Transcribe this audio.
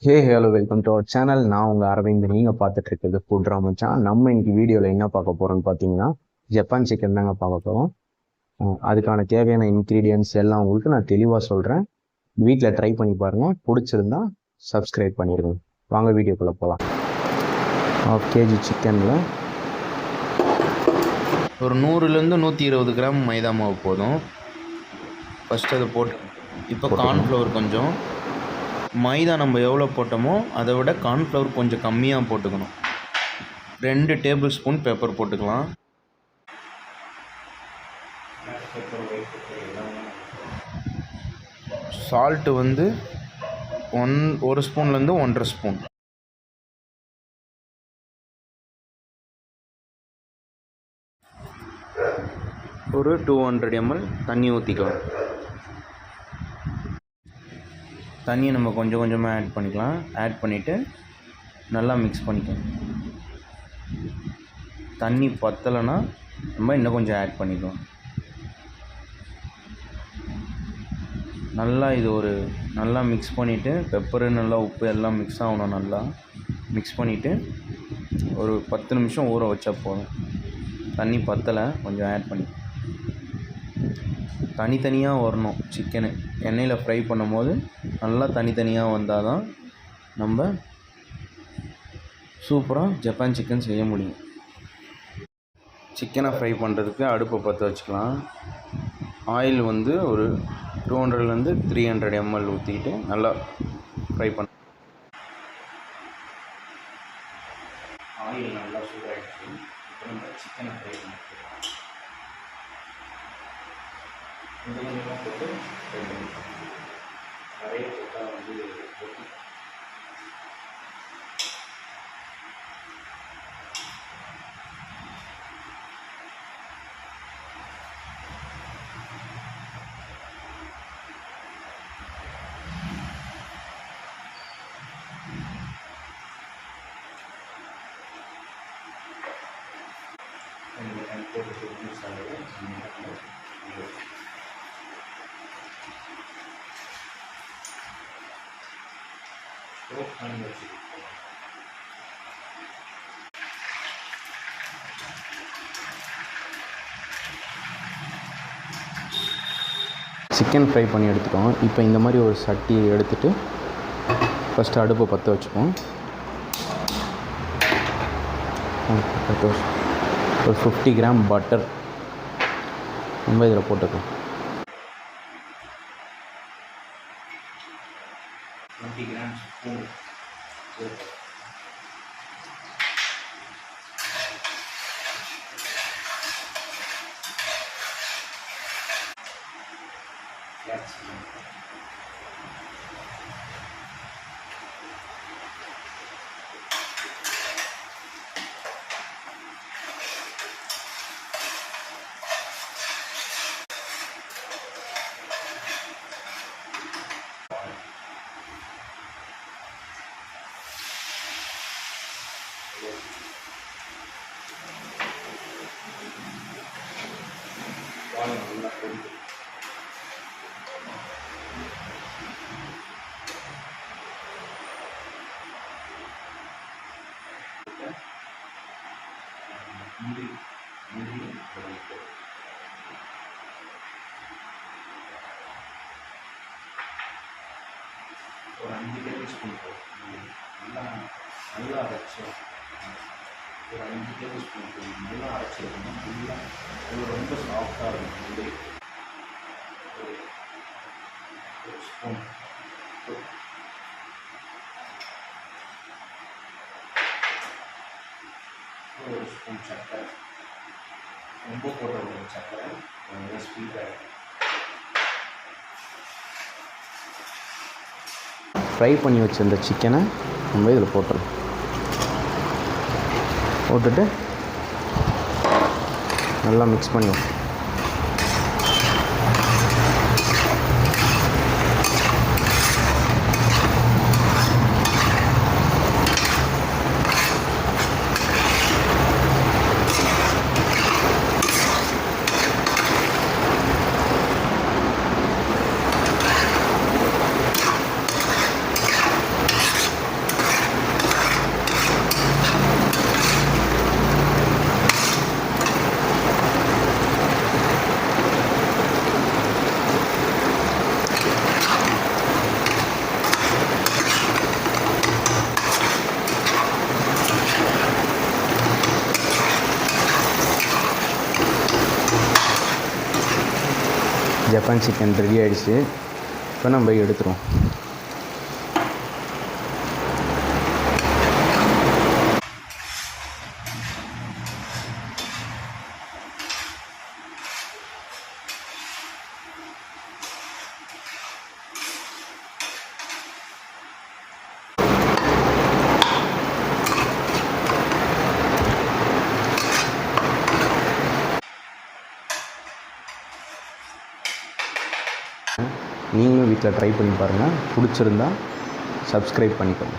Hello welcome to our channel. நான் உங்கள் அரவிந்த். நீங்கள் பார்த்துட்டு இருக்கிறது ஃபுட் ராமச்சான். நம்ம இன்னைக்கு வீடியோவில் என்ன பார்க்க போகிறோம்னு பார்த்தீங்கன்னா ஜப்பான் சிக்கன் தாங்க பார்க்க போகிறோம். அதுக்கான தேவையான இன்க்ரீடியன்ஸ் எல்லாம் உங்களுக்கு நான் தெளிவாக சொல்கிறேன். வீட்டில் ட்ரை பண்ணி பாருங்கள். பிடிச்சிருந்தா சப்ஸ்கிரைப் பண்ணிடுங்க. வாங்க வீடியோக்குள்ளே போகலாம். 1/2 kg சிக்கனில் ஒரு 100லேருந்து 120 கிராம் மைதா மாவு போதும். ஃபஸ்ட்டு அதை போட்டு இப்போ கார்ன்ஃப்ளவர் கொஞ்சம், மைதா நம்ம எவ்வளோ போட்டோமோ அதை விட கார்ன்ஃப்ளவர் கொஞ்சம் கம்மியாக போட்டுக்கணும். 2 டேபிள் ஸ்பூன் பெப்பர் போட்டுக்கலாம். சால்ட்டு வந்து 1 ஸ்பூன்லேருந்து 1.5 ஸ்பூன். ஒரு 200 ml தண்ணி ஊற்றிக்கலாம். தண்ணியை நம்ம கொஞ்சம் கொஞ்சமாக ஆட் பண்ணிக்கலாம். ஆட் பண்ணிவிட்டு நல்லா மிக்ஸ் பண்ணிக்கலாம். தண்ணி பத்தலைன்னா நம்ம இன்னும் கொஞ்சம் ஆட் பண்ணிக்கலாம். நல்லா நல்லா மிக்ஸ் பண்ணிவிட்டு பெப்பரு நல்லா உப்பு எல்லாம் மிக்ஸ் ஆகணும். நல்லா மிக்ஸ் பண்ணிவிட்டு ஒரு 10 நிமிஷம் ஊற வச்சா போதும். தண்ணி பத்தலை கொஞ்சம் ஆட் பண்ணி தனித்தனியாக வரணும். சிக்கனு எண்ணெயில் ஃப்ரை பண்ணும் போது நல்லா தனித்தனியாக வந்தால் தான் நம்ம சூப்பராக ஜப்பான் சிக்கன் செய்ய முடியும். சிக்கனை ஃப்ரை பண்ணுறதுக்கு அடுப்பை பற்ற வச்சுக்கலாம். ஆயில் வந்து ஒரு 200லேருந்து 300 ml ஊற்றிக்கிட்டு நல்லா ஃப்ரை பண்ண. ஆயில் நல்லா சூடாகிடுச்சு. இப்போ நம்ம சிக்கனை ஃப்ரை பண்ணிக்கலாம். கொஞ்சம் கொஞ்சமாக போட்டு ஃப்ரை பண்ணிக்கலாம். நிறைய போட்டால் வந்து ஒட்டி. சிக்கன் ஃப்ரை பண்ணி எடுத்துட்டோம். இப்போ இந்த மாதிரி ஒரு சட்டியை எடுத்துகிட்டு ஃபஸ்ட்டு அடுப்பை பற்ற வச்சுப்போம். ஒரு 50 கிராம் பட்டர் நம்ம இதில் போட்டுக்கலாம். 20 grams spoon. ஒரு 5 டேபிள் ஸ்பூன் நல்லா அரைச்சி ஒரு 5 டேபிள் ஸ்பூன் நல்லா அரைச்சிருக்கணும். நல்லா அது ரொம்ப சாஃப்டாக இருக்கும். ஒரு ஸ்பூன் ஒரு ஸ்பூன் சர்க்கரை, ரொம்ப போட்ட ஒரு சர்க்கரை ரொம்ப ஸ்வீட்டாக. ஃப்ரை பண்ணி வச்சுருந்த சிக்கனை நம்ம இதில் போட்டுடலாம். போட்டுட்டு நல்லா மிக்ஸ் பண்ணி ஜப்பான் சிக்கன் ரெடி ஆகிடுச்சு. இப்போ நம்ம எடுத்துருவோம். நீங்களும் வீட்டில் ட்ரை பண்ணி பாருங்கள். பிடிச்சிருந்தா சப்ஸ்கிரைப் பண்ணிக்கோங்க.